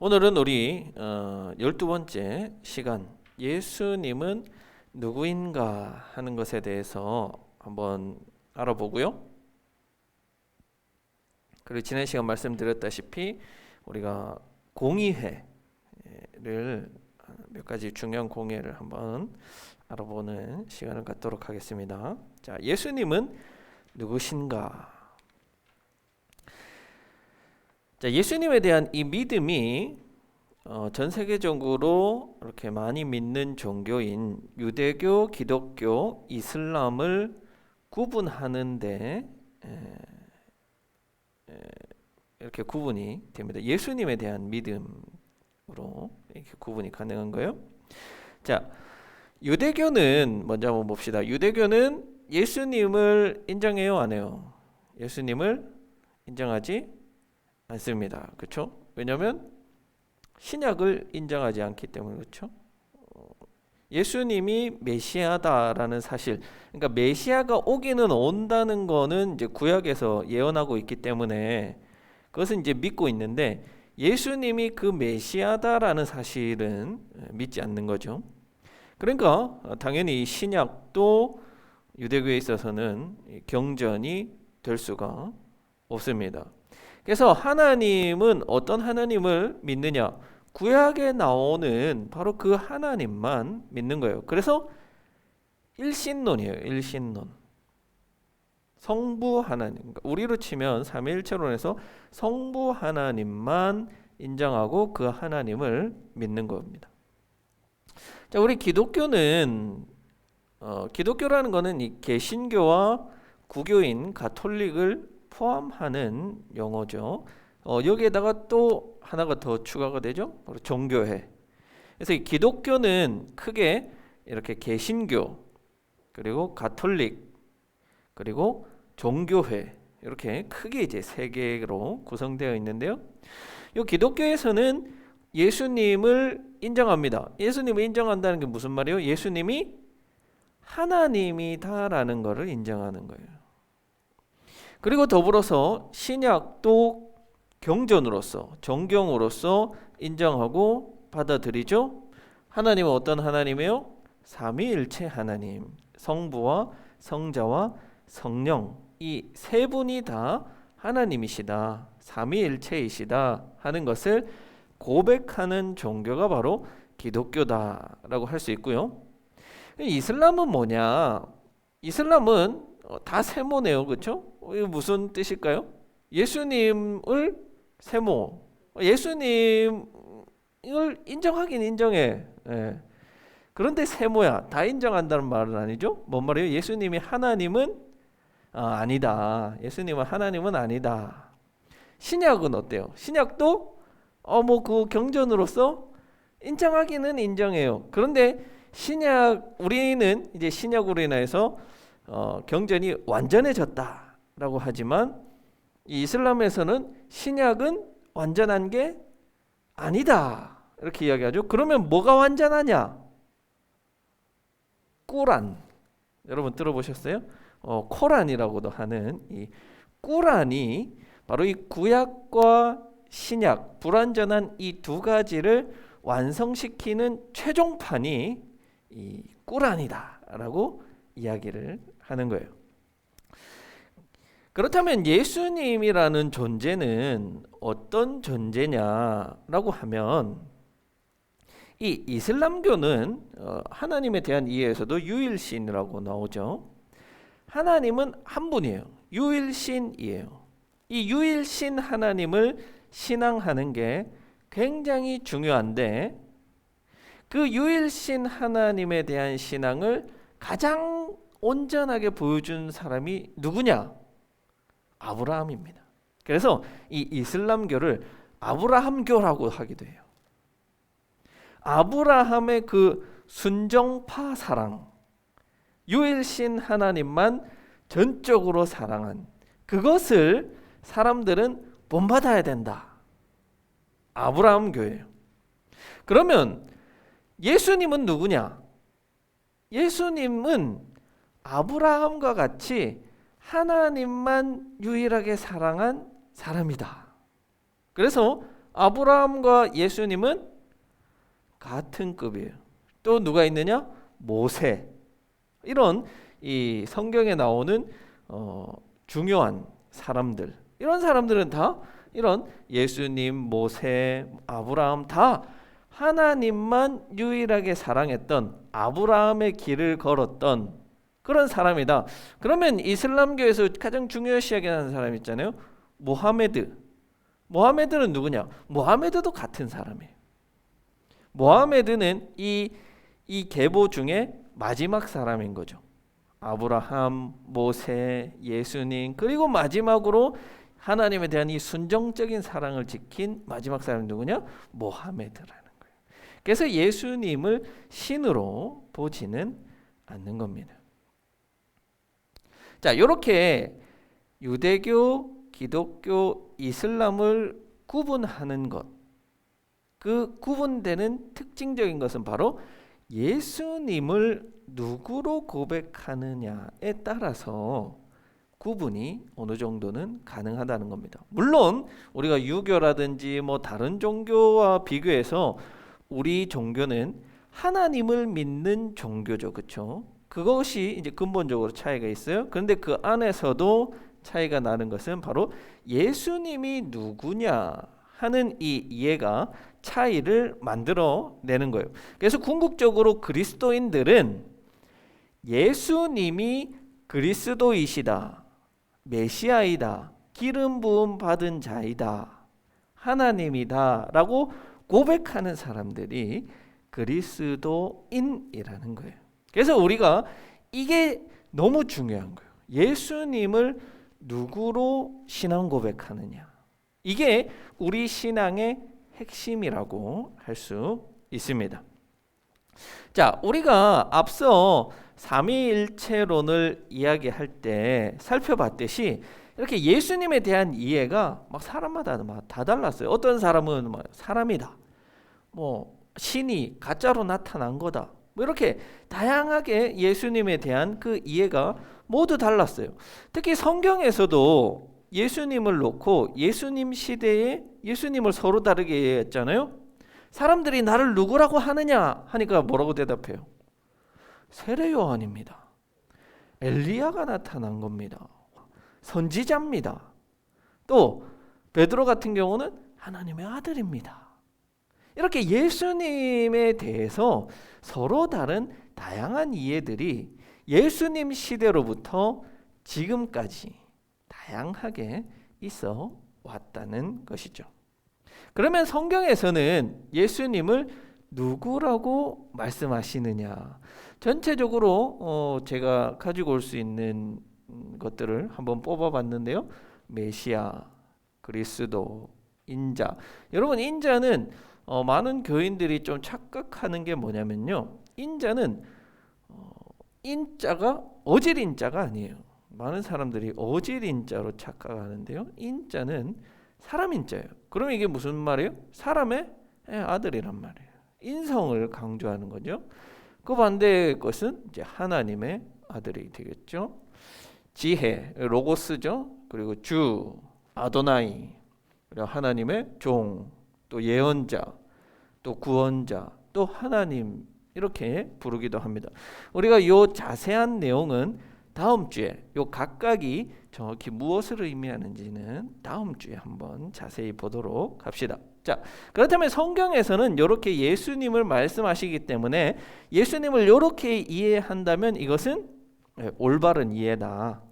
오늘은 우리 12번째 시간 예수님은 누구인가 하는 것에 대해서 한번 알아보고요. 그리고 지난 시간 말씀드렸다시피 우리가 공의회를 몇 가지 중요한 공의회를 한번 알아보는 시간을 갖도록 하겠습니다. 자, 예수님은 누구신가? 자, 예수님에 대한 이 믿음이 전 세계적으로 이렇게 많이 믿는 종교인 유대교, 기독교, 이슬람을 구분하는데 이렇게 구분이 됩니다. 예수님에 대한 믿음으로 이렇게 구분이 가능한 거예요. 자, 유대교는 먼저 한번 봅시다. 유대교는 예수님을 인정해요, 안 해요? 예수님을 인정하지 않습니다. 그렇죠? 왜냐하면 신약을 인정하지 않기 때문에. 그렇죠? 예수님이 메시아다라는 사실, 그러니까 메시아가 오기는 온다는 거는 이제 구약에서 예언하고 있기 때문에 그것은 이제 믿고 있는데 예수님이 그 메시아다라는 사실은 믿지 않는 거죠. 그러니까 당연히 신약도 유대교에 있어서는 경전이 될 수가 없습니다. 그래서 하나님은 어떤 하나님을 믿느냐? 구약에 나오는 바로 그 하나님만 믿는 거예요. 그래서 일신론이에요. 일신론. 성부 하나님. 그러니까 우리로 치면 삼위일체론에서 성부 하나님만 인정하고 그 하나님을 믿는 겁니다. 자, 우리 기독교는 기독교라는 거는 이 개신교와 구교인 가톨릭을 포함하는 용어죠. 여기에다가 또 하나가 더 추가가 되죠. 바로 종교회. 그래서 이 기독교는 크게 이렇게 개신교, 그리고 가톨릭, 그리고 종교회 이렇게 크게 이제 세 개로 구성되어 있는데요. 이 기독교에서는 예수님을 인정합니다. 예수님을 인정한다는 게 무슨 말이에요? 예수님이 하나님이다라는 것을 인정하는 거예요. 그리고 더불어서 신약도 경전으로서 정경으로서 인정하고 받아들이죠. 하나님은 어떤 하나님이에요? 삼위일체 하나님, 성부와 성자와 성령, 이 세 분이 다 하나님이시다, 삼위일체이시다 하는 것을 고백하는 종교가 바로 기독교다라고 할 수 있고요. 이슬람은 뭐냐? 이슬람은 다 세모네요. 그렇죠? 이게 무슨 뜻일까요? 예수님을 세모. 예수님을 인정하긴 인정해. 예. 그런데 세모야. 다 인정한다는 말은 아니죠? 뭔 말이에요? 예수님이 하나님은 아니다. 예수님은 하나님은 아니다. 신약은 어때요? 신약도 뭐 그 경전으로서 인정하기는 인정해요. 그런데 우리는 이제 신약으로 인해서 경전이 완전해졌다라고 하지만 이 이슬람에서는 신약은 완전한 게 아니다 이렇게 이야기하죠. 그러면 뭐가 완전하냐? 꾸란, 여러분 들어보셨어요? 코란이라고도 하는 이 꾸란이 바로 이 구약과 신약, 불완전한 이 두 가지를 완성시키는 최종판이 이 꾸란이다라고 이야기를 하는 거예요. 그렇다면 예수님이라는 존재는 어떤 존재냐라고 하면 이 이슬람교는 하나님에 대한 이해에서도 유일신이라고 나오죠. 하나님은 한 분이에요. 유일신이에요. 이 유일신 하나님을 신앙하는 게 굉장히 중요한데 그 유일신 하나님에 대한 신앙을 가장 온전하게 보여준 사람이 누구냐? 아브라함입니다. 그래서 이 이슬람교를 아브라함교라고 하기도 해요. 아브라함의 그 순종파 사랑, 유일신 하나님만 전적으로 사랑한 그것을 사람들은 본받아야 된다. 아브라함교예요. 그러면 예수님은 누구냐? 예수님은 아브라함과 같이 하나님만 유일하게 사랑한 사람이다. 그래서 아브라함과 예수님은 같은 급이에요. 또 누가 있느냐? 모세. 이런 이 성경에 나오는 중요한 사람들, 이런 사람들은 다 이런 예수님, 모세, 아브라함 다 하나님만 유일하게 사랑했던, 아브라함의 길을 걸었던 그런 사람이다. 그러면 이슬람교에서 가장 중요시 여기는 사람 있잖아요. 모하메드. 모하메드는 누구냐? 모하메드도 같은 사람이에요. 모하메드는 이 계보 중에 마지막 사람인 거죠. 아브라함, 모세, 예수님, 그리고 마지막으로 하나님에 대한 이 순종적인 사랑을 지킨 마지막 사람이 누구냐? 모하메드라는 거예요. 그래서 예수님을 신으로 보지는 않는 겁니다. 자, 이렇게 유대교, 기독교, 이슬람을 구분하는 것, 그 구분되는 특징적인 것은 바로 예수님을 누구로 고백하느냐에 따라서 구분이 어느 정도는 가능하다는 겁니다. 물론 우리가 유교라든지 뭐 다른 종교와 비교해서 우리 종교는 하나님을 믿는 종교죠, 그렇죠? 그것이 이제 근본적으로 차이가 있어요. 그런데 그 안에서도 차이가 나는 것은 바로 예수님이 누구냐 하는 이 이해가 차이를 만들어내는 거예요. 그래서 궁극적으로 그리스도인들은 예수님이 그리스도이시다, 메시아이다, 기름 부음 받은 자이다, 하나님이다 라고 고백하는 사람들이 그리스도인이라는 거예요. 그래서 우리가 이게 너무 중요한 거예요. 예수님을 누구로 신앙 고백하느냐, 이게 우리 신앙의 핵심이라고 할 수 있습니다. 자, 우리가 앞서 삼위일체론을 이야기할 때 살펴봤듯이 이렇게 예수님에 대한 이해가 막 사람마다 다 달랐어요. 어떤 사람은 사람이다, 뭐 신이 가짜로 나타난 거다, 뭐 이렇게 다양하게 예수님에 대한 그 이해가 모두 달랐어요. 특히 성경에서도 예수님을 놓고 예수님 시대에 예수님을 서로 다르게 이해했잖아요. 사람들이 나를 누구라고 하느냐 하니까 뭐라고 대답해요? 세례 요한입니다. 엘리야가 나타난 겁니다. 선지자입니다. 또 베드로 같은 경우는 하나님의 아들입니다. 이렇게 예수님에 대해서 서로 다른 다양한 이해들이 예수님 시대로부터 지금까지 다양하게 있어 왔다는 것이죠. 그러면 성경에서는 예수님을 누구라고 말씀하시느냐? 전체적으로 제가 가지고 올 수 있는 것들을 한번 뽑아봤는데요. 메시아, 그리스도, 인자. 여러분, 인자는 많은 교인들이 좀 착각하는 게 뭐냐면요. 인자는 인자가 어질 인자가 아니에요. 많은 사람들이 어질 인자로 착각하는데요. 인자는 사람 인자예요. 그럼 이게 무슨 말이에요? 사람의 아들이란 말이에요. 인성을 강조하는 거죠. 그 반대의 것은 이제 하나님의 아들이 되겠죠. 지혜, 로고스죠. 그리고 주, 아도나이, 그리고 하나님의 종, 또 예언자, 또 구원자, 또 하나님, 이렇게 부르기도 합니다. 우리가 이 자세한 내용은 다음 주에 요 각각이 정확히 무엇을 의미하는지는 다음 주에 한번 자세히 보도록 합시다. 자, 그렇다면 성경에서는 이렇게 예수님을 말씀하시기 때문에 예수님을 이렇게 이해한다면 이것은 올바른 이해다.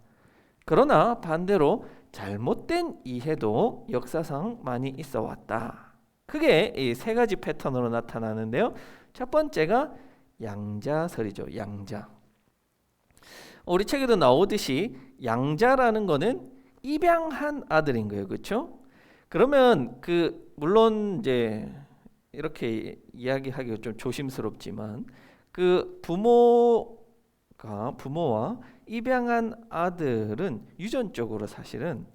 그러나 반대로 잘못된 이해도 역사상 많이 있어 왔다. 크게 이 세 가지 패턴으로 나타나는데요. 첫 번째가 양자설이죠. 양자. 우리 책에도 나오듯이 양자라는 거는 입양한 아들인 거예요. 그렇죠? 그러면 물론 이제 이렇게 이야기하기가 좀 조심스럽지만 그 부모와 입양한 아들은 유전적으로 사실은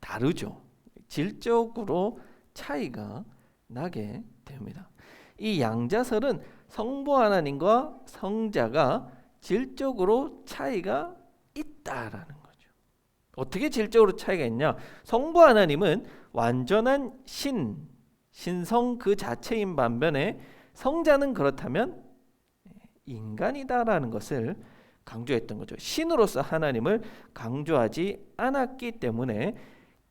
다르죠. 질적으로 차이가 나게 됩니다. 이 양자설은 성부 하나님과 성자가 질적으로 차이가 있다라는 거죠. 어떻게 질적으로 차이가 있냐? 성부 하나님은 완전한 신, 신성 그 자체인 반면에 성자는 그렇다면 인간이다라는 것을 강조했던 거죠. 신으로서 하나님을 강조하지 않았기 때문에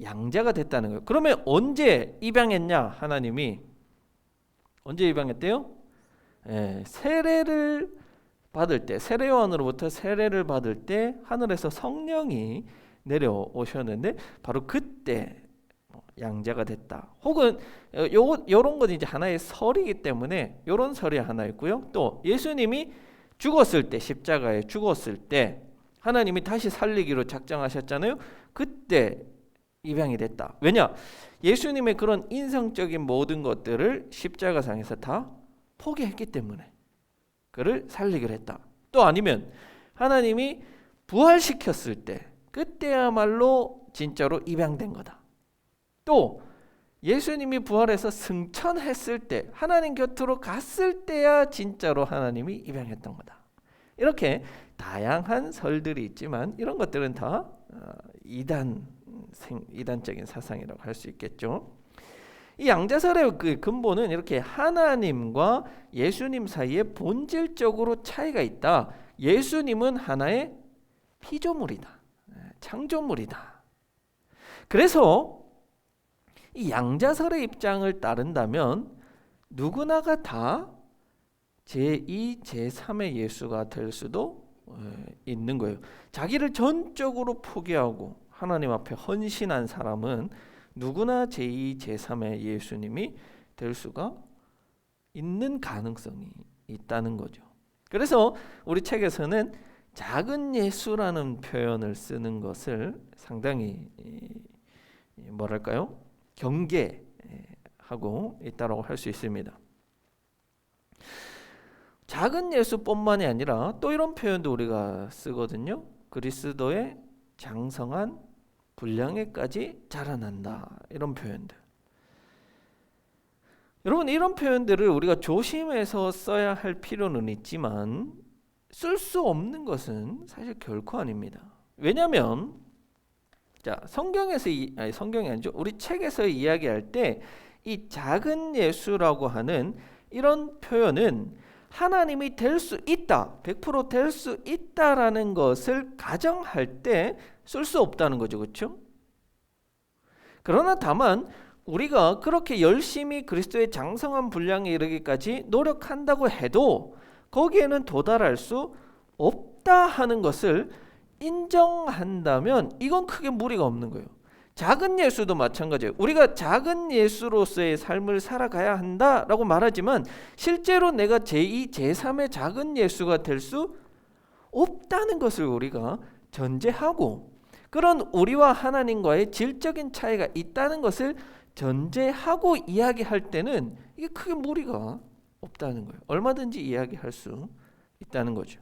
양자가 됐다는 거예요. 그러면 언제 입양했냐? 하나님이 언제 입양했대요? 세례를 받을 때, 세례 요한으로부터 세례를 받을 때 하늘에서 성령이 내려오셨는데 바로 그때 양자가 됐다. 혹은 요런 건 이제 하나의 설이기 때문에 요런 설이 하나 있고요. 또 예수님이 죽었을 때, 십자가에 죽었을 때 하나님이 다시 살리기로 작정하셨잖아요. 그때 입양이 됐다. 왜냐? 예수님의 그런 인성적인 모든 것들을 십자가상에서 다 포기했기 때문에 그를 살리기로 했다. 또 아니면 하나님이 부활시켰을 때 그때야말로 진짜로 입양된 거다. 또 예수님이 부활해서 승천했을 때, 하나님 곁으로 갔을 때야 진짜로 하나님이 입양했던 거다. 이렇게 다양한 설들이 있지만 이런 것들은 다 이단적인 사상이라고 할 수 있겠죠. 이 양자설의 그 근본은 이렇게 하나님과 예수님 사이에 본질적으로 차이가 있다. 예수님은 하나의 피조물이다. 창조물이다. 그래서 이 양자설의 입장을 따른다면 누구나가 다 제2, 제3의 예수가 될 수도 있는 거예요. 자기를 전적으로 포기하고 하나님 앞에 헌신한 사람은 누구나 제2, 제3의 예수님이 될 수가 있는 가능성이 있다는 거죠. 그래서 우리 책에서는 작은 예수라는 표현을 쓰는 것을 상당히 뭐랄까요? 경계하고 있다고 할 수 있습니다. 작은 예수뿐만이 아니라 또 이런 표현도 우리가 쓰거든요. 그리스도의 장성한 분량에까지 자라난다. 이런 표현들. 여러분, 이런 표현들을 우리가 조심해서 써야 할 필요는 있지만 쓸 수 없는 것은 사실 결코 아닙니다. 왜냐하면 성경이 아니죠. 우리 책에서 이야기할 때 이 작은 예수라고 하는 이런 표현은 하나님이 될 수 있다, 100% 될 수 있다라는 것을 가정할 때 쓸 수 없다는 거죠. 그렇죠? 그러나 다만 우리가 그렇게 열심히 그리스도의 장성한 분량에 이르기까지 노력한다고 해도 거기에는 도달할 수 없다 하는 것을 인정한다면 이건 크게 무리가 없는 거예요. 작은 예수도 마찬가지예요. 우리가 작은 예수로서의 삶을 살아가야 한다라고 말하지만 실제로 내가 제2, 제3의 작은 예수가 될 수 없다는 것을 우리가 전제하고, 그런 우리와 하나님과의 질적인 차이가 있다는 것을 전제하고 이야기할 때는 이게 크게 무리가 없다는 거예요. 얼마든지 이야기할 수 있다는 거죠.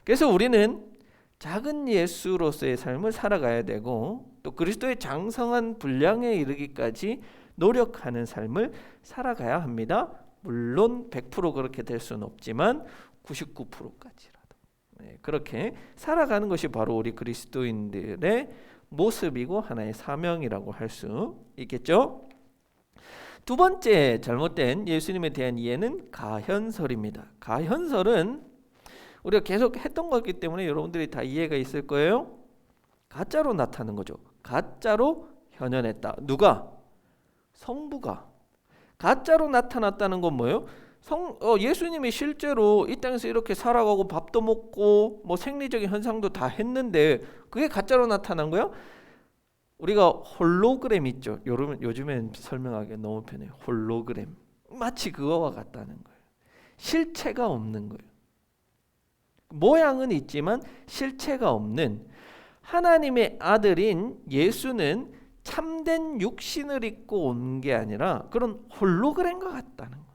그래서 우리는 작은 예수로서의 삶을 살아가야 되고 또 그리스도의 장성한 분량에 이르기까지 노력하는 삶을 살아가야 합니다. 물론 100% 그렇게 될 수는 없지만 99%까지라도 그렇게 살아가는 것이 바로 우리 그리스도인들의 모습이고 하나의 사명이라고 할 수 있겠죠. 두 번째 잘못된 예수님에 대한 이해는 가현설입니다. 가현설은 우리가 계속 했던 거기 때문에 여러분들이 다 이해가 있을 거예요. 가짜로 나타나는 거죠. 가짜로 현현했다. 누가? 성부가. 가짜로 나타났다는 건 뭐예요? 예수님이 실제로 이 땅에서 이렇게 살아가고 밥도 먹고 뭐 생리적인 현상도 다 했는데 그게 가짜로 나타난 거야? 우리가 홀로그램 있죠. 요즘엔 설명하기 너무 편해요. 홀로그램. 마치 그거와 같다는 거예요. 실체가 없는 거예요. 모양은 있지만 실체가 없는 하나님의 아들인 예수는 참된 육신을 입고 온 게 아니라 그런 홀로그램과 같다는 거예요.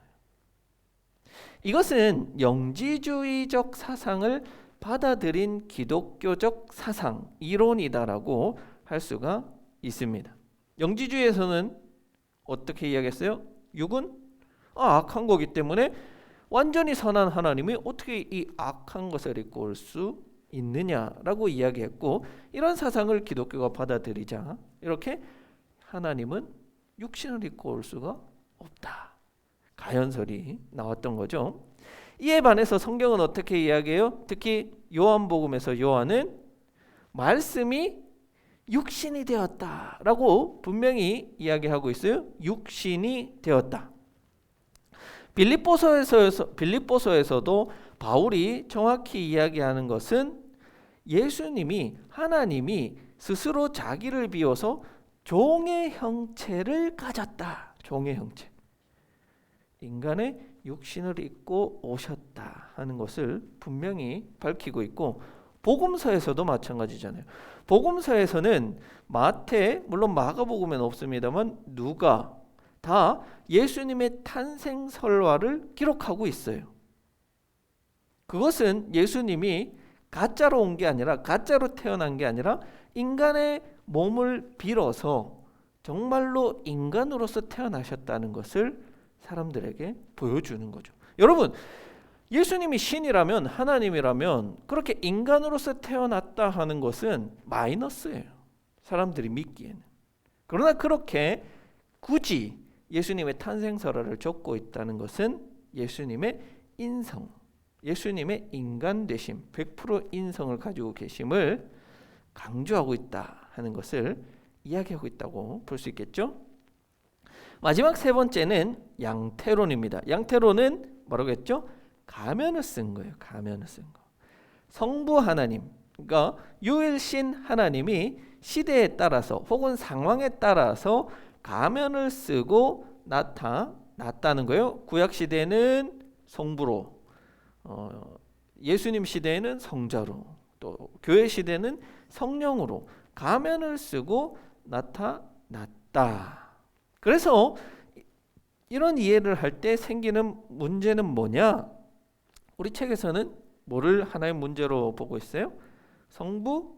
이것은 영지주의적 사상을 받아들인 기독교적 사상, 이론이다라고 할 수가 있습니다. 영지주의에서는 어떻게 이야기했어요? 육은 악한 거기 때문에 완전히 선한 하나님이 어떻게 이 악한 것을 입고 올 수 있느냐라고 이야기했고, 이런 사상을 기독교가 받아들이자 이렇게 하나님은 육신을 입고 올 수가 없다. 가연설이 나왔던 거죠. 이에 반해서 성경은 어떻게 이야기해요? 특히 요한복음에서 요한은 말씀이 육신이 되었다라고 분명히 이야기하고 있어요. 육신이 되었다. 빌립보서에서도 바울이 정확히 이야기하는 것은 예수님이, 하나님이 스스로 자기를 비워서 종의 형체를 가졌다. 종의 형체. 인간의 육신을 입고 오셨다 하는 것을 분명히 밝히고 있고, 복음서에서도 마찬가지잖아요. 복음서에서는 마태, 물론 마가복음에는 없습니다만 누가 다 예수님의 탄생 설화를 기록하고 있어요. 그것은 예수님이 가짜로 온 게 아니라, 가짜로 태어난 게 아니라 인간의 몸을 빌어서 정말로 인간으로서 태어나셨다는 것을 사람들에게 보여주는 거죠. 여러분, 예수님이 신이라면, 하나님이라면 그렇게 인간으로서 태어났다 하는 것은 마이너스예요. 사람들이 믿기에는. 그러나 그렇게 굳이 예수님의 탄생설화를 적고 있다는 것은 예수님의 인성, 예수님의 인간 되심, 100% 인성을 가지고 계심을 강조하고 있다 하는 것을 이야기하고 있다고 볼 수 있겠죠. 마지막 세 번째는 양태론입니다. 양태론은 뭐라고 했죠? 가면을 쓴 거예요. 가면을 쓴 거. 성부 하나님, 그러니까 유일신 하나님이 시대에 따라서 혹은 상황에 따라서 가면을 쓰고 나타났다는 거예요. 구약 시대는 성부로, 예수님 시대에는 성자로, 또 교회 시대는 성령으로 가면을 쓰고 나타났다. 그래서 이런 이해를 할 때 생기는 문제는 뭐냐? 우리 책에서는 뭐를 하나의 문제로 보고 있어요? 성부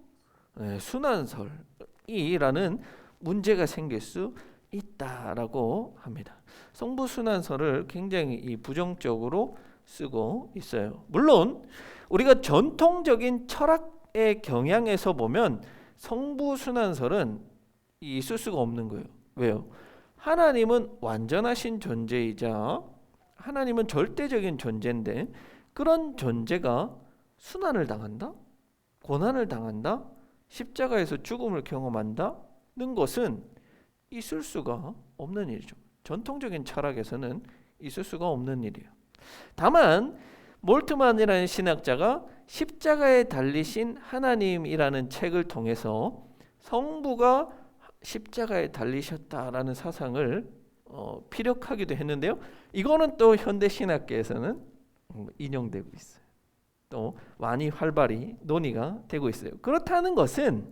순환설이라는 문제가 생길 수 있다라고 합니다. 성부 순환설을 굉장히 부정적으로 쓰고 있어요. 물론 우리가 전통적인 철학의 경향에서 보면 성부 순환설은 있을 수가 없는 거예요. 왜요? 하나님은 완전하신 존재이자 하나님은 절대적인 존재인데, 그런 존재가 순환을 당한다? 고난을 당한다? 십자가에서 죽음을 경험한다는 것은 있을 수가 없는 일이죠. 전통적인 철학에서는 있을 수가 없는 일이에요. 다만 몰트만이라는 신학자가 십자가에 달리신 하나님이라는 책을 통해서 성부가 십자가에 달리셨다라는 사상을 피력하기도 했는데요. 이거는 또 현대 신학계에서는 인용되고 있어요. 또 많이 활발히 논의가 되고 있어요. 그렇다는 것은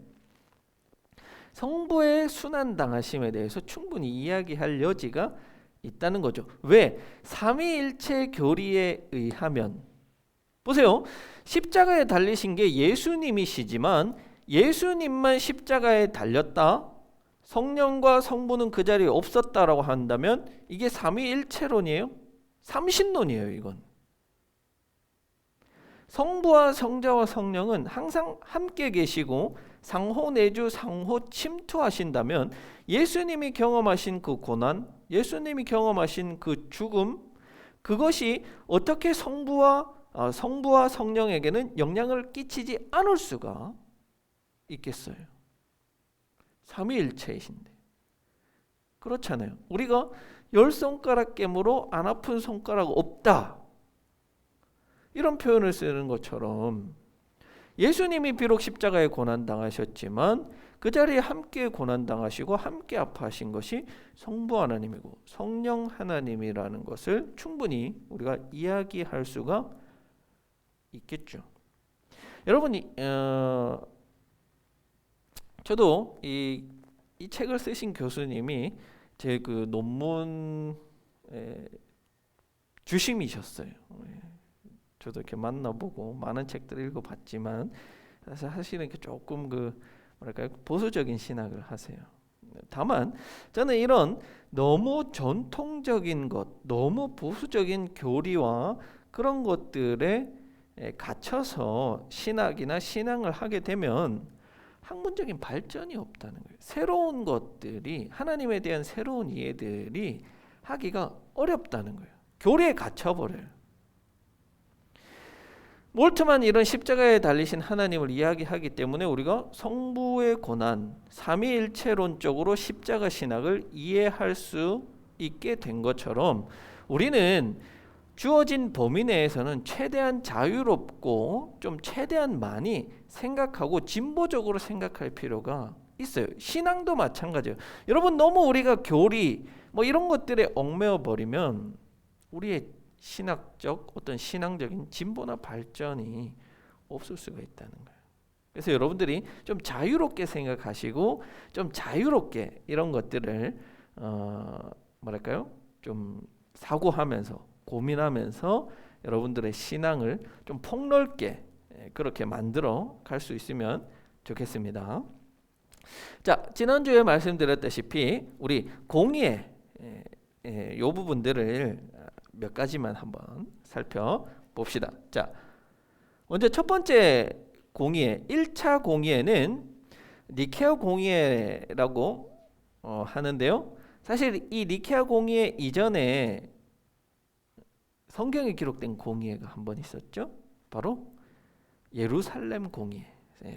성부의 순환당하심에 대해서 충분히 이야기할 여지가 있다는 거죠. 왜? 삼위일체 교리에 의하면, 보세요. 십자가에 달리신 게 예수님이시지만 예수님만 십자가에 달렸다, 성령과 성부는 그 자리에 없었다라고 한다면 이게 삼위일체론이에요? 삼신론이에요. 이건 성부와 성자와 성령은 항상 함께 계시고 상호 내주 상호 침투하신다면 예수님이 경험하신 그 고난, 예수님이 경험하신 그 죽음, 그것이 어떻게 성부와 성령에게는 영향을 끼치지 않을 수가 있겠어요? 삼위일체이신데. 그렇잖아요. 우리가 10손가락 깨물어 안 아픈 손가락 없다, 이런 표현을 쓰는 것처럼 예수님이 비록 십자가에 고난당하셨지만 그 자리에 함께 고난당하시고 함께 아파하신 것이 성부 하나님이고 성령 하나님이라는 것을 충분히 우리가 이야기할 수가 있겠죠. 여러분이 저도 이 책을 쓰신 교수님이 제 그 논문 주심이셨어요. 저도 이렇게 만나보고 많은 책들을 읽어봤지만 사실은 조금 뭐랄까요, 보수적인 신학을 하세요. 다만 저는 이런 너무 전통적인 것, 너무 보수적인 교리와 그런 것들에 갇혀서 신학이나 신앙을 하게 되면 학문적인 발전이 없다는 거예요. 새로운 것들이, 하나님에 대한 새로운 이해들이 하기가 어렵다는 거예요. 교리에 갇혀버려요. 몰트만 이런 십자가에 달리신 하나님을 이야기하기 때문에 우리가 성부의 고난, 삼위일체론적으로 십자가 신학을 이해할 수 있게 된 것처럼 우리는 주어진 범위 내에서는 최대한 자유롭고 좀 최대한 많이 생각하고 진보적으로 생각할 필요가 있어요. 신앙도 마찬가지예요. 여러분, 너무 우리가 교리 뭐 이런 것들에 얽매여 버리면 우리의 신학적 어떤 신앙적인 진보나 발전이 없을 수가 있다는 거예요. 그래서 여러분들이 좀 자유롭게 생각하시고 좀 자유롭게 이런 것들을 뭐랄까요? 좀 사고하면서 고민하면서 여러분들의 신앙을 좀 폭넓게 그렇게 만들어 갈 수 있으면 좋겠습니다. 자, 지난주에 말씀드렸다시피 우리 공의의 이 부분들을 몇 가지만 한번 살펴봅시다. 자, 먼저 첫 번째 공의회, 1차 공의회는 니케아 공의회라고 하는데요. 사실 이 니케아 공의회 이전에 성경에 기록된 공의회가 한 번 있었죠. 바로 예루살렘 공의회.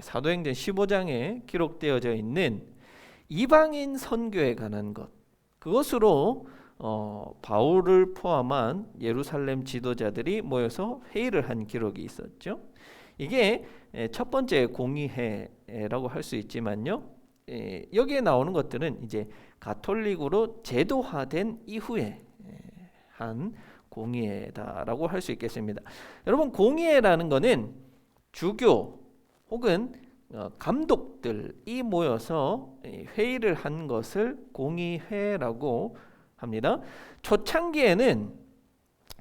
사도행전 15장에 기록되어져 있는 이방인 선교에 관한 것. 그것으로 바울을 포함한 예루살렘 지도자들이 모여서 회의를 한 기록이 있었죠. 이게 첫 번째 공의회라고 할 수 있지만요. 여기에 나오는 것들은 이제 가톨릭으로 제도화된 이후에 한 공의회다라고 할 수 있겠습니다. 여러분, 공의회라는 것은 주교 혹은 감독들이 모여서 회의를 한 것을 공의회라고 합니다. 초창기에는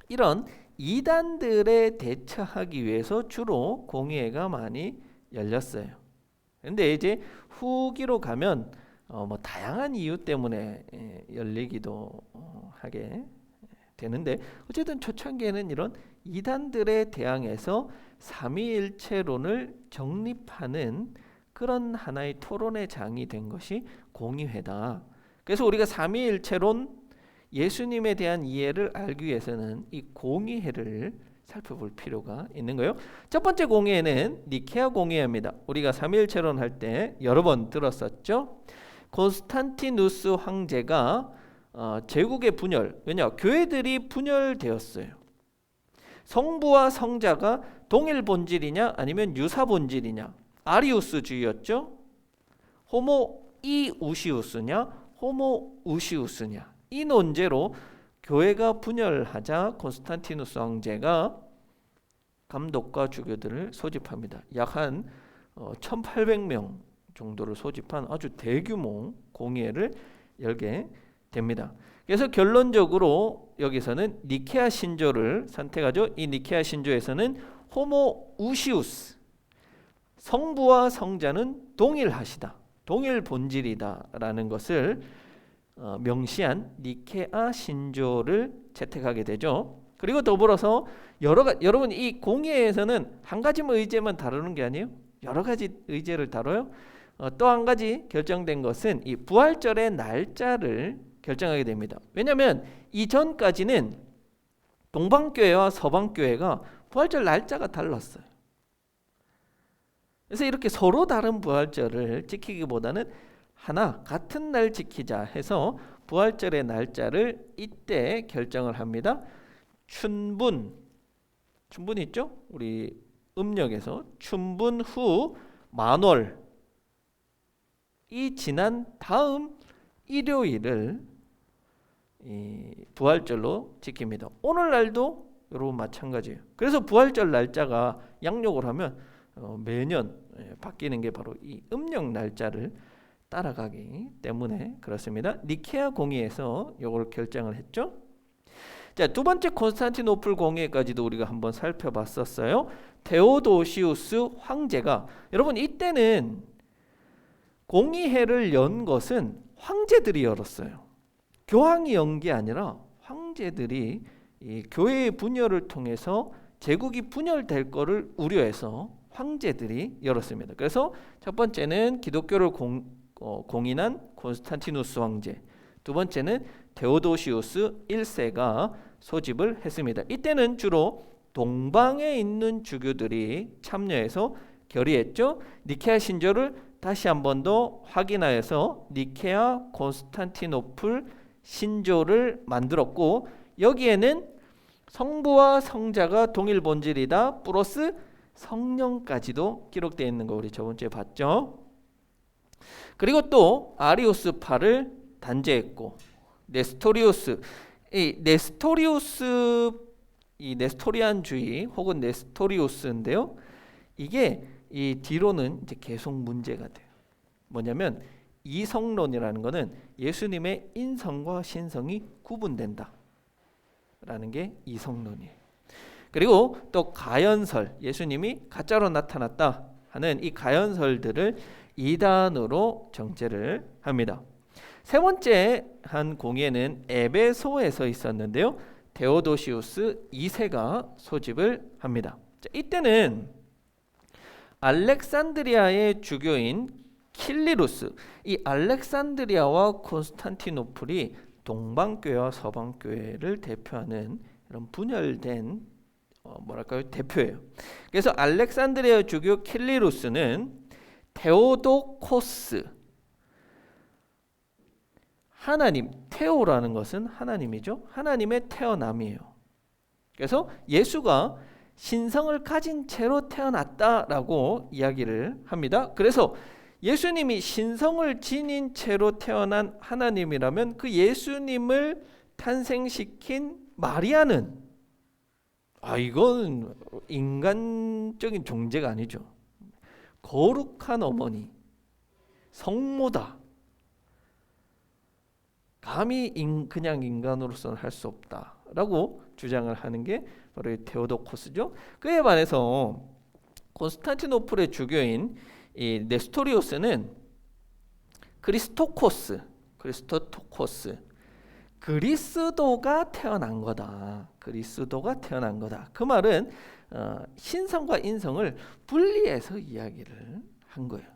이런 이단들에 대처하기 위해서 주로 공의회가 많이 열렸어요. 근데 이제 후기로 가면 뭐 다양한 이유 때문에 열리기도 하게 되는데, 어쨌든 초창기에는 이런 이단들에 대항해서 삼위일체론을 정립하는 그런 하나의 토론의 장이 된 것이 공의회다. 그래서 우리가 삼위일체론, 예수님에 대한 이해를 알기 위해서는 이 공의회를 살펴볼 필요가 있는 거예요. 첫 번째 공의회는 니케아 공의회입니다. 우리가 삼위일체론 할 때 여러 번 들었었죠. 콘스탄티누스 황제가 제국의 분열, 왜냐? 교회들이 분열되었어요. 성부와 성자가 동일 본질이냐 아니면 유사 본질이냐, 아리우스주의였죠. 호모 이우시우스냐 호모 우시우스냐, 이 논제로 교회가 분열하자 콘스탄티누스 황제가 감독과 주교들을 소집합니다. 약 한 1800명 정도를 소집한 아주 대규모 공의회를 열게 됩니다. 그래서 결론적으로 여기서는 니케아 신조를 선택하죠. 이 니케아 신조에서는 호모 우시우스, 성부와 성자는 동일하시다, 동일 본질이다라는 것을 명시한 니케아 신조를 채택하게 되죠. 그리고 더불어서 여러분, 이 공의회에서는 한 가지 의제만 다루는 게 아니에요. 여러 가지 의제를 다뤄요. 또 한 가지 결정된 것은 이 부활절의 날짜를 결정하게 됩니다. 왜냐하면 이전까지는 동방교회와 서방교회가 부활절 날짜가 달랐어요. 그래서 이렇게 서로 다른 부활절을 지키기보다는 하나 같은 날 지키자 해서 부활절의 날짜를 이때 결정을 합니다. 춘분 있죠? 우리 음력에서 춘분 후 만월, 이 지난 다음 일요일을 이 부활절로 지킵니다. 오늘날도 여러분 마찬가지예요. 그래서 부활절 날짜가 양력을 하면 매년 바뀌는 게 바로 이 음력 날짜를 따라가기 때문에 그렇습니다. 니케아 공의회에서 이걸 결정을 했죠. 자, 두 번째 콘스탄티노플 공의회까지도 우리가 한번 살펴봤었어요. 데오도시우스 황제가, 여러분 이때는 공의회를 연 것은 황제들이 열었어요. 교황이 연 게 아니라 황제들이 이 교회의 분열을 통해서 제국이 분열될 거를 우려해서 황제들이 열었습니다. 그래서 첫 번째는 기독교를 공인한 콘스탄티누스 황제, 두 번째는 데오도시우스 1세가 소집을 했습니다. 이때는 주로 동방에 있는 주교들이 참여해서 결의했죠. 니케아 신조를 다시 한 번 더 확인하여서 니케아 콘스탄티노플 신조를 만들었고, 여기에는 성부와 성자가 동일 본질이다 플러스 성령까지도 기록되어 있는 거 우리 저번 주에 봤죠. 그리고 또 아리우스파를 단죄했고, 네스토리우스, 이 네스토리안주의 혹은 네스토리우스인데요. 이게 이 뒤로는 이제 계속 문제가 돼요. 뭐냐면 이성론이라는 거는 예수님의 인성과 신성이 구분된다 라는 게 이성론이에요. 그리고 또 가연설, 예수님이 가짜로 나타났다 하는 이 가연설들을 이단으로 정죄를 합니다. 세 번째 한 공예는 에베소에서 있었는데요. 데오도시우스 2세가 소집을 합니다. 자, 이때는 알렉산드리아의 주교인 킬리루스, 이 알렉산드리아와 콘스탄티노플이 동방교회와 서방교회를 대표하는 이런 분열된 대표예요. 그래서 알렉산드리아 주교 킬리루스는 테오도코스, 하나님, 테오라는 것은 하나님이죠. 하나님의 태어남이에요. 그래서 예수가 신성을 가진 채로 태어났다라고 이야기를 합니다. 그래서 예수님이 신성을 지닌 채로 태어난 하나님이라면 그 예수님을 탄생시킨 마리아는 이건 인간적인 존재가 아니죠. 거룩한 어머니, 성모다. 감히 그냥 인간으로서는 할 수 없다라고 주장을 하는 게 바로 이 테오도코스죠. 그에 반해서 콘스탄티노플의 주교인 이 네스토리오스는 그리스토코스, 그리스도가 태어난 거다. 그리스도가 태어난 거다. 그 말은 신성과 인성을 분리해서 이야기를 한 거예요.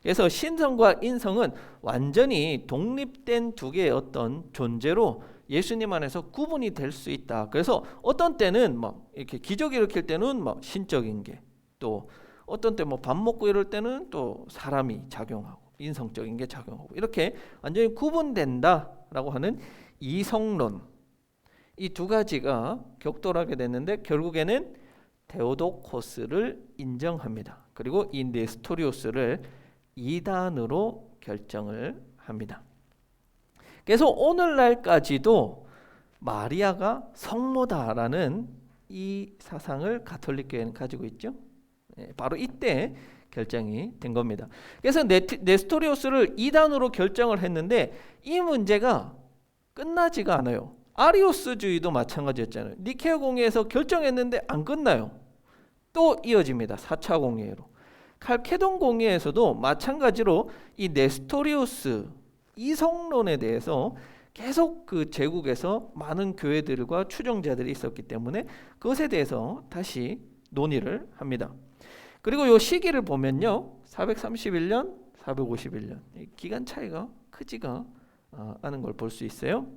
그래서 신성과 인성은 완전히 독립된 두 개의 어떤 존재로 예수님 안에서 구분이 될 수 있다. 그래서 어떤 때는 막 이렇게 기적 일으킬 때는 막 신적인 게, 또 어떤 때 뭐 밥 먹고 이럴 때는 또 사람이 작용하고 인성적인 게 작용하고, 이렇게 완전히 구분된다라고 하는 이성론, 이 두 가지가 격돌하게 됐는데 결국에는 데오도코스를 인정합니다. 그리고 이 네스토리오스를 이단으로 결정을 합니다. 그래서 오늘날까지도 마리아가 성모다라는 이 사상을 가톨릭 교회는 가지고 있죠. 바로 이때 결정이 된 겁니다. 그래서 네스토리오스를 이단으로 결정을 했는데 이 문제가 끝나지가 않아요. 아리우스주의도 마찬가지였잖아요. 니케아 공예에서 결정했는데 안 끝나요. 또 이어집니다. 4차 공예로. 칼케돈 공예에서도 마찬가지로 이 네스토리우스 이성론에 대해서 계속 그 제국에서 많은 교회들과 추종자들이 있었기 때문에 그것에 대해서 다시 논의를 합니다. 그리고 이 시기를 보면요, 431년, 451년 기간 차이가 크지가 않은 걸 볼 수 있어요.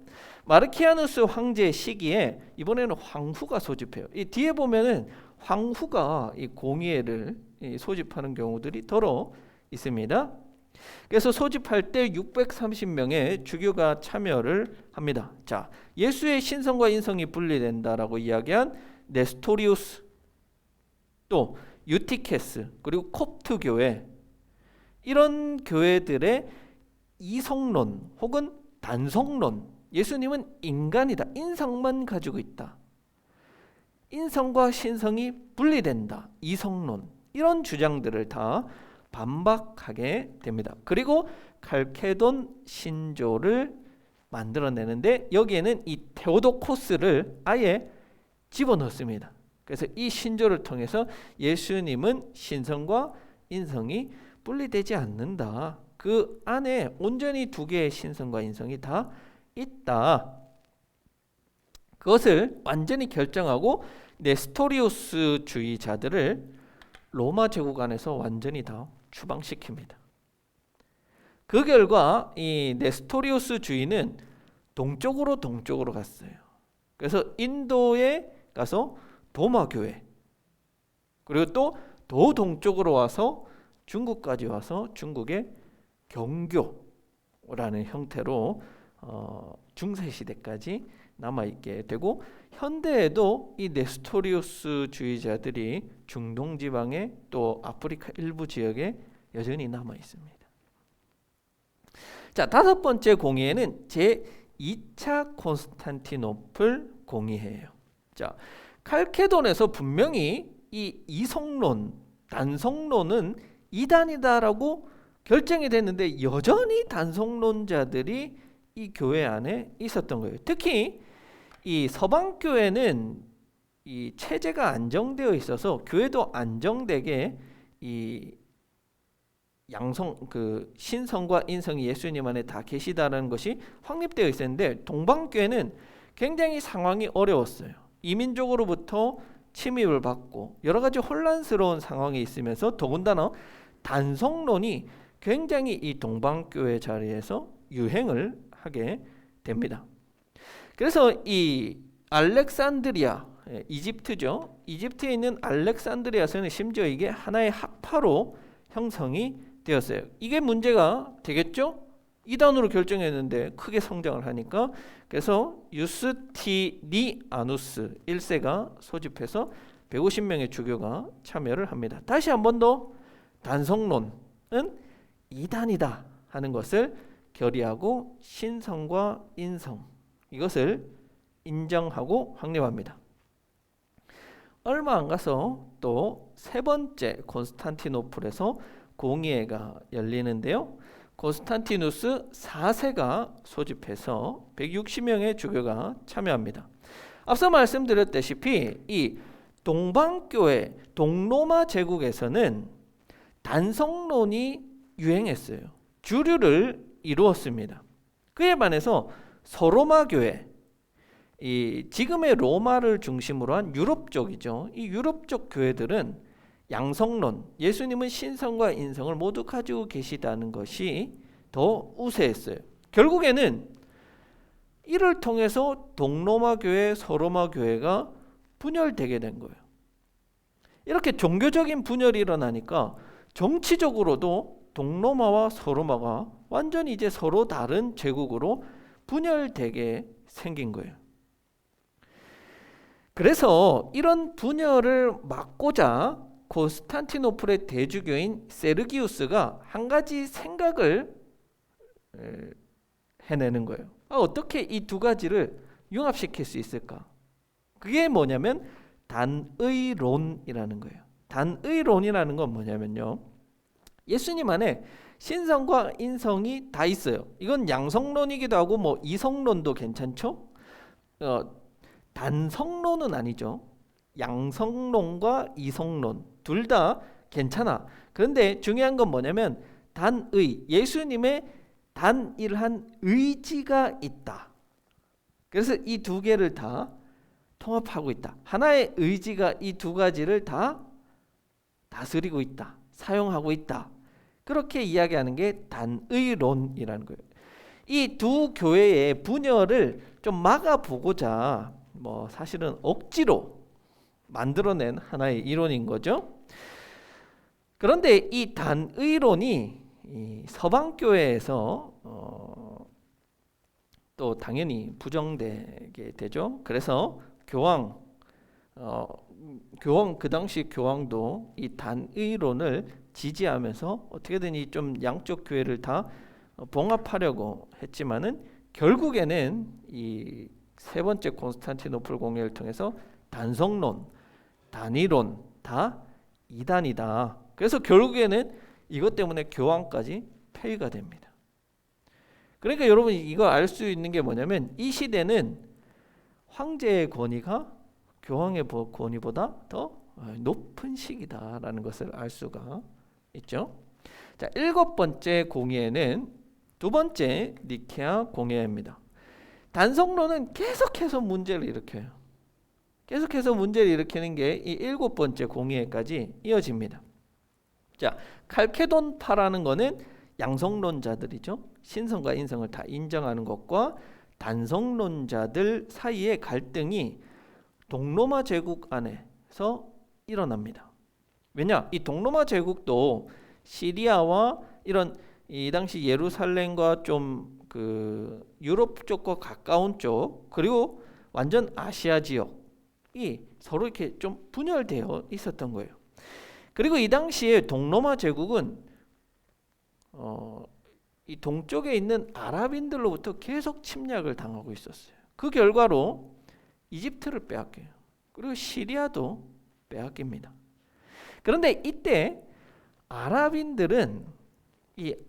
마르키아누스 황제 시기에 이번에는 황후가 소집해요. 이 뒤에 보면은 황후가 이 공예를 소집하는 경우들이 더러 있습니다. 그래서 소집할 때 630명의 주교가 참여를 합니다. 자, 예수의 신성과 인성이 분리된다라고 이야기한 네스토리우스, 또 유티케스, 그리고 콥트 교회, 이런 교회들의 이성론 혹은 단성론, 예수님은 인간이다, 인성만 가지고 있다, 인성과 신성이 분리된다, 이성론, 이런 주장들을 다 반박하게 됩니다. 그리고 칼케돈 신조를 만들어내는데 여기에는 이 테오도코스를 아예 집어넣습니다. 그래서 이 신조를 통해서 예수님은 신성과 인성이 분리되지 않는다, 그 안에 온전히 두 개의 신성과 인성이 다 있다, 그것을 완전히 결정하고 네스토리우스주의자들을 로마 제국 안에서 완전히 다 추방시킵니다. 그 결과 이 네스토리우스 주의는 동쪽으로 갔어요. 그래서 인도에 가서 도마 교회, 그리고 또 더 동쪽으로 와서 중국까지 와서 중국의 경교라는 형태로 중세 시대까지 남아 있게 되고, 현대에도 이 네스토리우스 주의자들이 중동 지방에 또 아프리카 일부 지역에 여전히 남아 있습니다. 자, 다섯 번째 공의회는 제 2차 콘스탄티노플 공의회예요. 자, 칼케돈에서 분명히 이 이성론, 단성론은 이단이다라고 결정이 됐는데 여전히 단성론자들이 이 교회 안에 있었던 거예요. 특히 이 서방 교회는 이 체제가 안정되어 있어서 교회도 안정되게 이 신성과 인성이 예수님 안에 다 계시다는 것이 확립되어 있었는데, 동방교회는 굉장히 상황이 어려웠어요. 이민족으로부터 침입을 받고 여러 가지 혼란스러운 상황이 있으면서 더군다나 단성론이 굉장히 이 동방교회 자리에서 유행을 하게 됩니다. 그래서 이 알렉산드리아, 이집트죠. 이집트에 있는 알렉산드리아에서는 심지어 이게 하나의 학파로 형성이 되었어요. 이게 문제가 되겠죠? 이단으로 결정했는데 크게 성장을 하니까, 그래서 유스티니아누스 1세가 소집해서 150명의 주교가 참여를 합니다. 다시 한 번 더 단성론은 이단이다 하는 것을 결의하고 신성과 인성, 이것을 인정하고 확립합니다. 얼마 안 가서 또 세 번째 콘스탄티노플에서 공의회가 열리는데요. 콘스탄티누스 4세가 소집해서 160명의 주교가 참여합니다. 앞서 말씀드렸다시피 이 동방교회, 동로마 제국에서는 단성론이 유행했어요. 주류를 이루었습니다. 그에 반해서 서로마 교회, 이 지금의 로마를 중심으로 한 유럽 쪽이죠. 이 유럽 쪽 교회들은 양성론, 예수님은 신성과 인성을 모두 가지고 계시다는 것이 더 우세했어요. 결국에는 이를 통해서 동로마 교회, 서로마 교회가 분열되게 된 거예요. 이렇게 종교적인 분열이 일어나니까 정치적으로도 동로마와 서로마가 완전히 이제 서로 다른 제국으로 분열되게 생긴 거예요. 그래서 이런 분열을 막고자 콘스탄티노플의 대주교인 세르기우스가 한 가지 생각을 해내는 거예요. 어떻게 이 두 가지를 융합시킬 수 있을까? 그게 뭐냐면 단의론이라는 거예요. 단의론이라는 건 뭐냐면요, 예수님 안에 신성과 인성이 다 있어요. 이건 양성론이기도 하고 뭐 이성론도 괜찮죠? 단성론은 아니죠. 양성론과 이성론 둘 다 괜찮아. 그런데 중요한 건 뭐냐면 단의, 예수님의 단일한 의지가 있다. 그래서 이 두 개를 다 통합하고 있다. 하나의 의지가 이 두 가지를 다 다스리고 있다. 사용하고 있다. 그렇게 이야기하는 게 단의론이라는 거예요. 이 두 교회의 분열을 좀 막아보고자 뭐 사실은 억지로 만들어낸 하나의 이론인 거죠. 그런데 이 단의론이 이 서방교회에서 또 당연히 부정되게 되죠. 그래서 교황 그 당시 교황도 이 단의론을 지지하면서 어떻게든 좀 양쪽 교회를 다 봉합하려고 했지만은 결국에는 이 세 번째 콘스탄티노플 공회를 통해서 단성론, 단의론 다 이단이다. 그래서 결국에는 이것 때문에 교황까지 폐위가 됩니다. 그러니까 여러분 이거 알 수 있는 게 뭐냐면 이 시대는 황제의 권위가 교황의 권위보다 더 높은 시기다라는 것을 알 수가 있죠. 자, 일곱 번째 공의회는 두 번째 니케아 공의회입니다. 단성론은 계속해서 문제를 일으켜요. 계속해서 문제를 일으키는 게 이 일곱 번째 공의회까지 이어집니다. 자, 칼케돈파라는 거는 양성론자들이죠. 신성과 인성을 다 인정하는 것과 단성론자들 사이의 갈등이 동로마 제국 안에서 일어납니다. 왜냐? 이 동로마 제국도 시리아와 이런 이 당시 예루살렘과 좀 그 유럽 쪽과 가까운 쪽, 그리고 완전 아시아 지역이 서로 이렇게 좀 분열되어 있었던 거예요. 그리고 이 당시에 동로마 제국은 이 동쪽에 있는 아랍인들로부터 계속 침략을 당하고 있었어요. 그 결과로 이집트를 빼앗겨요. 그리고 시리아도 빼앗깁니다. 그런데 이때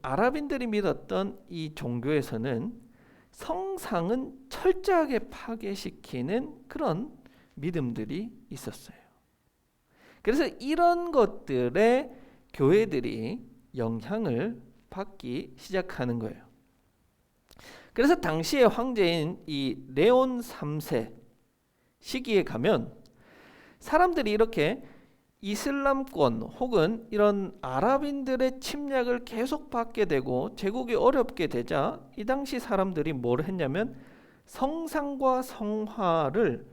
아랍인들이 믿었던 이 종교에서는 성상은 철저하게 파괴시키는 그런 믿음들이 있었어요. 그래서 이런 것들에 교회들이 영향을 받기 시작하는 거예요. 그래서 당시의 황제인 이 레온 3세 시기에 가면 사람들이 이렇게 이슬람권 혹은 이런 아랍인들의 침략을 계속 받게 되고 제국이 어렵게 되자 이 당시 사람들이 뭘 했냐면 성상과 성화를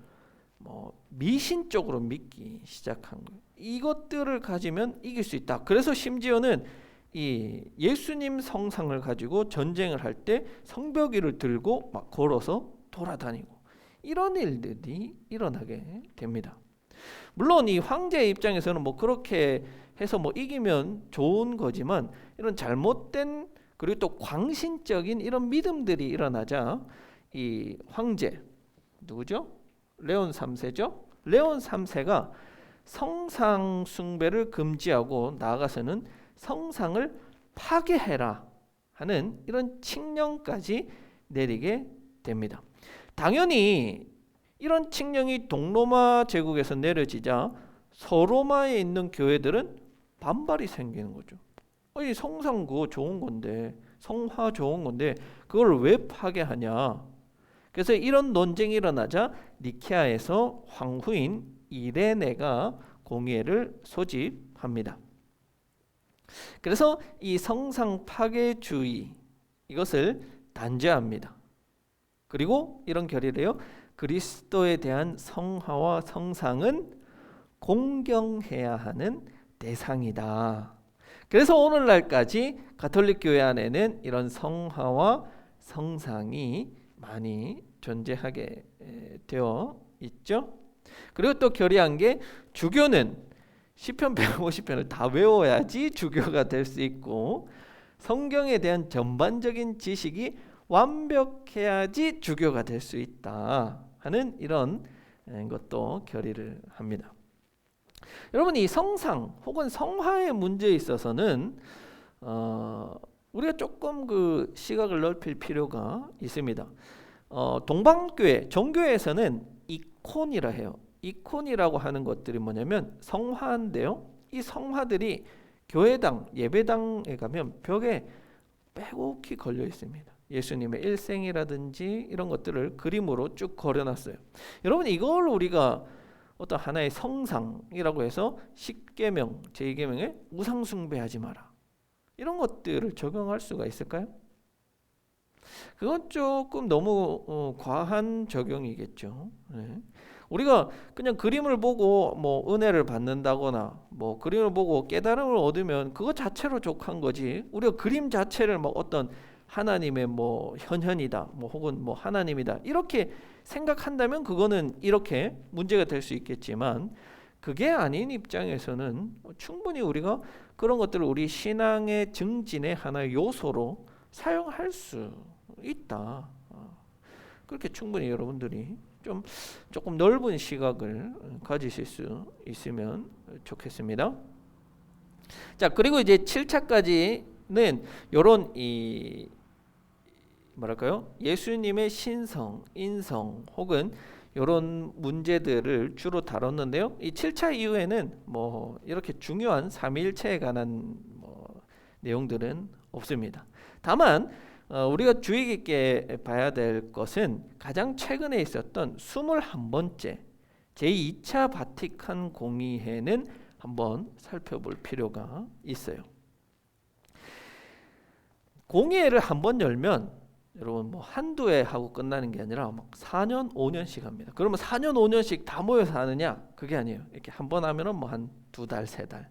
미신적으로 믿기 시작한 거예요. 이것들을 가지면 이길 수 있다. 그래서 심지어는 이 예수님 성상을 가지고 전쟁을 할 때 성벽위를 들고 막 걸어서 돌아다니고 이런 일들이 일어나게 됩니다. 물론 이 황제의 입장에서는 그렇게 해서 이기면 좋은 거지만 이런 잘못된 그리고 또 광신적인 이런 믿음들이 일어나자 이 황제 누구죠? 레온 3세죠. 레온 3세가 성상 숭배를 금지하고 나아가서는 성상을 파괴해라 하는 이런 칙령까지 내리게 됩니다. 당연히 이런 칙령이 동로마 제국에서 내려지자 서로마에 있는 교회들은 반발이 생기는 거죠. 이 성상 그거 좋은 건데, 성화 좋은 건데 그걸 왜 파괴하냐. 그래서 이런 논쟁이 일어나자 니케아에서 황후인 이레네가 공의회를 소집합니다. 그래서 이 성상 파괴주의 이것을 단죄합니다. 그리고 이런 결의를 해요. 그리스도에 대한 성화와 성상은 공경해야 하는 대상이다. 그래서 오늘날까지 가톨릭 교회 안에는 이런 성화와 성상이 많이 존재하게 되어 있죠. 그리고 또 결의한 게 주교는 시편 150편을 다 외워야지 주교가 될 수 있고 성경에 대한 전반적인 지식이 완벽해야지 주교가 될 수 있다 하는 이런 것도 결의를 합니다. 여러분, 이 성상 혹은 성화의 문제에 있어서는 우리가 조금 그 시각을 넓힐 필요가 있습니다. 동방교회, 정교회에서는 이콘이라 해요. 이콘이라고 하는 것들이 뭐냐면 성화인데요. 이 성화들이 교회당, 예배당에 가면 벽에 빼곡히 걸려 있습니다. 예수님의 일생이라든지 이런 것들을 그림으로 쭉 그려놨어요. 여러분, 이걸 우리가 어떤 하나의 성상이라고 해서 10계명, 제2계명에 우상 숭배하지 마라, 이런 것들을 적용할 수가 있을까요? 그건 조금 너무 과한 적용이겠죠. 네. 우리가 그냥 그림을 보고 은혜를 받는다거나 그림을 보고 깨달음을 얻으면 그것 자체로 족한 거지, 우리가 그림 자체를 어떤 하나님의 현현이다 혹은 하나님이다 이렇게 생각한다면 그거는 이렇게 문제가 될 수 있겠지만, 그게 아닌 입장에서는 충분히 우리가 그런 것들을 우리 신앙의 증진의 하나의 요소로 사용할 수 있다. 그렇게 충분히 여러분들이 조금 넓은 시각을 가지실 수 있으면 좋겠습니다. 자, 그리고 이제 7차까지는 이런 예수님의 신성, 인성 혹은 이런 문제들을 주로 다뤘는데요. 이 7차 이후에는 이렇게 중요한 삼위일체에 관한 내용들은 없습니다. 다만 우리가 주의 깊게 봐야 될 것은 가장 최근에 있었던 21번째 제2차 바티칸 공의회는 한번 살펴볼 필요가 있어요. 공예회를 한번 열면 여러분 뭐 한두 해 하고 끝나는 게 아니라 막 4년, 5년씩 합니다. 그러면 4년, 5년씩 다 모여서 하느냐? 그게 아니에요. 이렇게 한번 하면은 뭐 한 2달, 3달,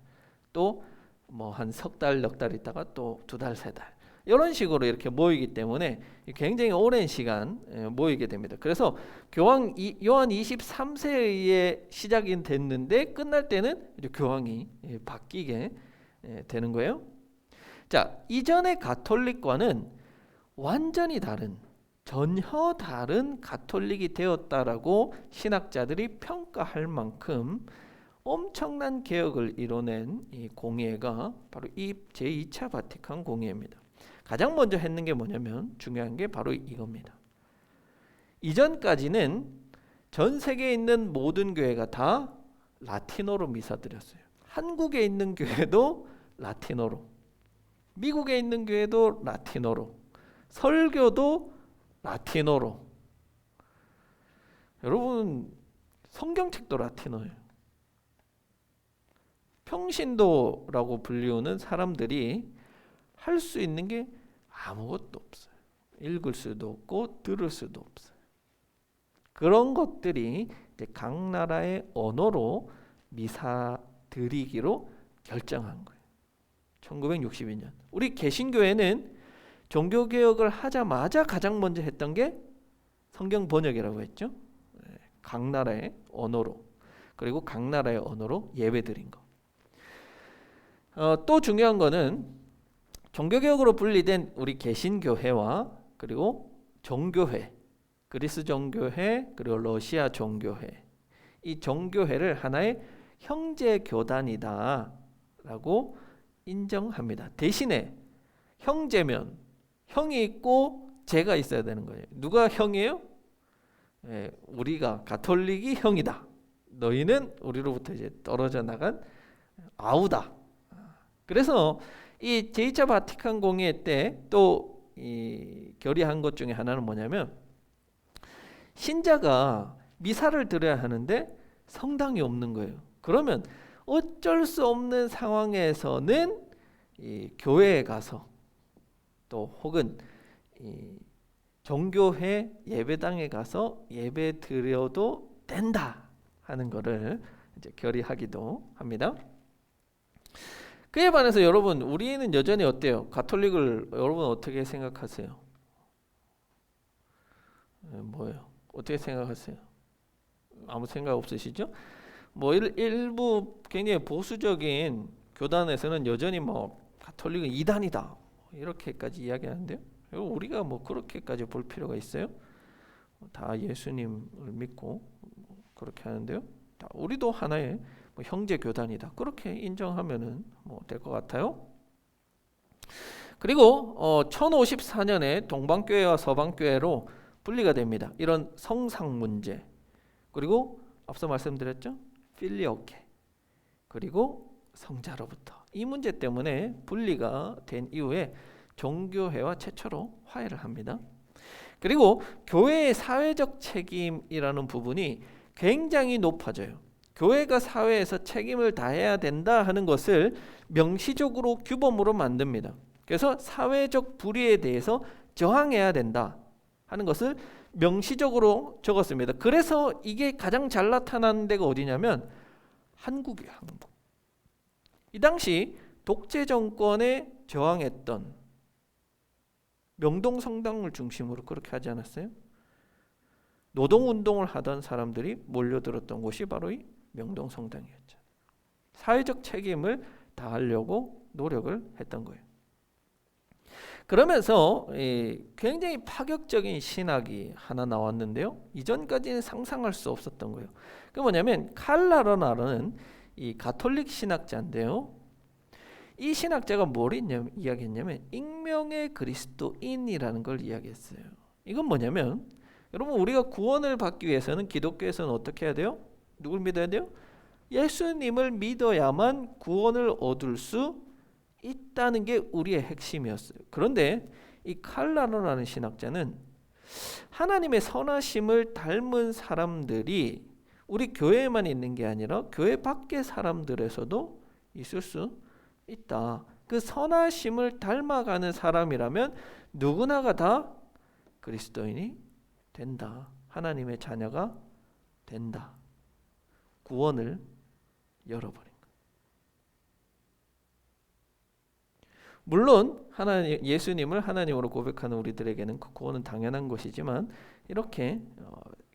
또 뭐 한 석 달, 넉 달 있다가 또 2달, 3달 이런 식으로 이렇게 모이기 때문에 굉장히 오랜 시간 모이게 됩니다. 그래서 요한 23세에 시작이 됐는데 끝날 때는 이제 교황이 바뀌게 되는 거예요. 자, 이전의 가톨릭과는 완전히 다른, 전혀 다른 가톨릭이 되었다라고 신학자들이 평가할 만큼 엄청난 개혁을 이뤄낸 이 공예가 바로 이 제2차 바티칸 공예입니다. 가장 먼저 했는 게 뭐냐면 중요한 게 바로 이겁니다. 이전까지는 전 세계에 있는 모든 교회가 다 라틴어로 미사 드렸어요. 한국에 있는 교회도 라틴어로, 미국에 있는 교회도 라틴어로, 설교도 라틴어로. 여러분 성경책도 라틴어예요. 평신도라고 불리우는 사람들이 할 수 있는 게 아무것도 없어요. 읽을 수도 없고 들을 수도 없어요. 그런 것들이 이제 각 나라의 언어로 미사 드리기로 결정한 거예요. 1962년. 우리 개신교회는 종교개혁을 하자마자 가장 먼저 했던 게 성경 번역이라고 했죠. 각 나라의 언어로, 그리고 각 나라의 언어로 예배 드린 거. 또 중요한 거는 종교개혁으로 분리된 우리 개신교회와 그리고 종교회, 그리스 종교회, 그리고 러시아 종교회, 이 종교회를 하나의 형제 교단이다라고 인정합니다. 대신에 형제면 형이 있고 제가 있어야 되는 거예요. 누가 형이에요? 우리가 가톨릭이 형이다. 너희는 우리로부터 이제 떨어져 나간 아우다. 그래서 이 제2차 바티칸 공예 때 또 이 결의한 것 중에 하나는 뭐냐면 신자가 미사를 드려야 하는데 성당이 없는 거예요. 그러면 어쩔 수 없는 상황에서는 이 교회에 가서 또 혹은 이 종교회 예배당에 가서 예배 드려도 된다 하는 것을 이제 결의하기도 합니다. 그에 반해서 여러분 우리는 여전히 어때요? 가톨릭을 여러분 어떻게 생각하세요? 뭐예요? 어떻게 생각하세요? 아무 생각 없으시죠? 뭐 일부 굉장히 보수적인 교단에서는 여전히 뭐 가톨릭은 이단이다 이렇게까지 이야기하는데요. 우리가 뭐 그렇게까지 볼 필요가 있어요? 다 예수님을 믿고 그렇게 하는데요. 우리도 하나의 뭐 형제 교단이다 그렇게 인정하면은 뭐 될 것 같아요. 그리고 1054년에 동방교회와 서방교회로 분리가 됩니다. 이런 성상 문제, 그리고 앞서 말씀드렸죠 필리오케, 그리고 성자로부터 이 문제 때문에 분리가 된 이후에 종교회와 최초로 화해를 합니다. 그리고 교회의 사회적 책임이라는 부분이 굉장히 높아져요. 교회가 사회에서 책임을 다해야 된다 하는 것을 명시적으로 규범으로 만듭니다. 그래서 사회적 불의에 대해서 저항해야 된다 하는 것을 명시적으로 적었습니다. 그래서 이게 가장 잘 나타나는 데가 어디냐면 한국이에요. 한국. 이 당시 독재 정권에 저항했던 명동성당을 중심으로 그렇게 하지 않았어요? 노동운동을 하던 사람들이 몰려들었던 곳이 바로 이 명동성당이었죠. 사회적 책임을 다하려고 노력을 했던 거예요. 그러면서 굉장히 파격적인 신학이 하나 나왔는데요. 이전까지는 상상할 수 없었던 거예요. 그게 뭐냐면 칼라르나는 이 가톨릭 신학자인데요. 이 신학자가 뭘 이야기했냐면 익명의 그리스도인이라는 걸 이야기했어요. 이건 뭐냐면 여러분 우리가 구원을 받기 위해서는 기독교에서는 어떻게 해야 돼요? 누굴 믿어야 돼요? 예수님을 믿어야만 구원을 얻을 수 있다는 게 우리의 핵심이었어요. 그런데 이 칼라노라는 신학자는 하나님의 선하심을 닮은 사람들이 우리 교회에만 있는 게 아니라 교회 밖의 사람들에서도 있을 수 있다. 그 선하심을 닮아가는 사람이라면 누구나가 다 그리스도인이 된다. 하나님의 자녀가 된다. 구원을 열어버린 것. 물론 하나님, 예수님을 하나님으로 고백하는 우리들에게는 그 구원은 당연한 것이지만 이렇게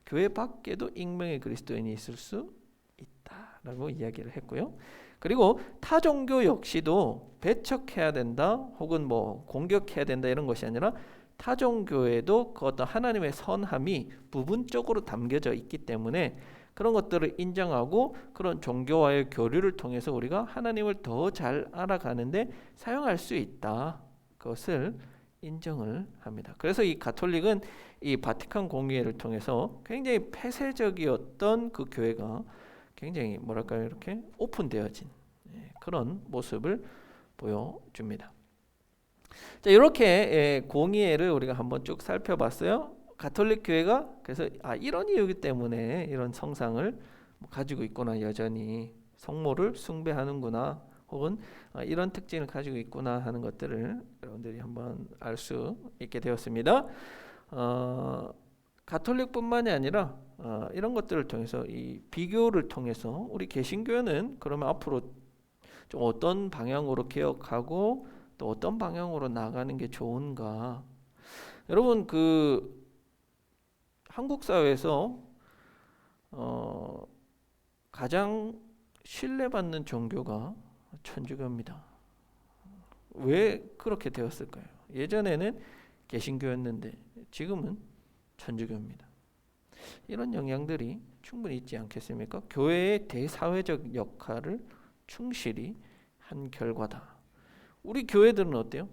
교회 밖에도 익명의 그리스도인이 있을 수 있다라고 이야기를 했고요. 그리고 타 종교 역시도 배척해야 된다, 혹은 뭐 공격해야 된다 이런 것이 아니라 타 종교에도 그 어떤 하나님의 선함이 부분적으로 담겨져 있기 때문에 그런 것들을 인정하고 그런 종교와의 교류를 통해서 우리가 하나님을 더 잘 알아가는데 사용할 수 있다. 그것을 인정을 합니다. 그래서 이 가톨릭은 이 바티칸 공의회를 통해서 굉장히 폐쇄적이었던 그 교회가 굉장히 뭐랄까요, 이렇게 오픈되어진 그런 모습을 보여줍니다. 자, 이렇게 공의회를 우리가 한번 쭉 살펴봤어요. 가톨릭 교회가 그래서 이런 이유기 때문에 이런 성상을 가지고 있구나, 여전히 성모를 숭배하는구나, 혹은 이런 특징을 가지고 있구나 하는 것들을 여러분들이 한번 알 수 있게 되었습니다. 가톨릭뿐만이 아니라 이런 것들을 통해서 이 비교를 통해서 우리 개신교는 그러면 앞으로 좀 어떤 방향으로 개혁하고 또 어떤 방향으로 나가는 게 좋은가? 여러분, 그 한국 사회에서 가장 신뢰받는 종교가 천주교입니다. 왜 그렇게 되었을까요? 예전에는 개신교였는데 지금은 천주교입니다. 이런 영향들이 충분히 있지 않겠습니까? 교회의 대사회적 역할을 충실히 한 결과다. 우리 교회들은 어때요?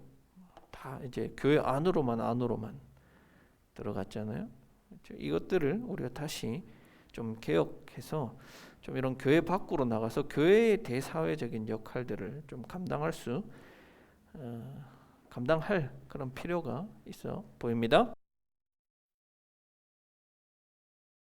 다 이제 교회 안으로만 들어갔잖아요. 그렇죠? 이것들을 우리가 다시 좀 개혁해서 좀 이런 교회 밖으로 나가서 교회의 대사회적인 역할들을 좀 감당할 그런 필요가 있어 보입니다.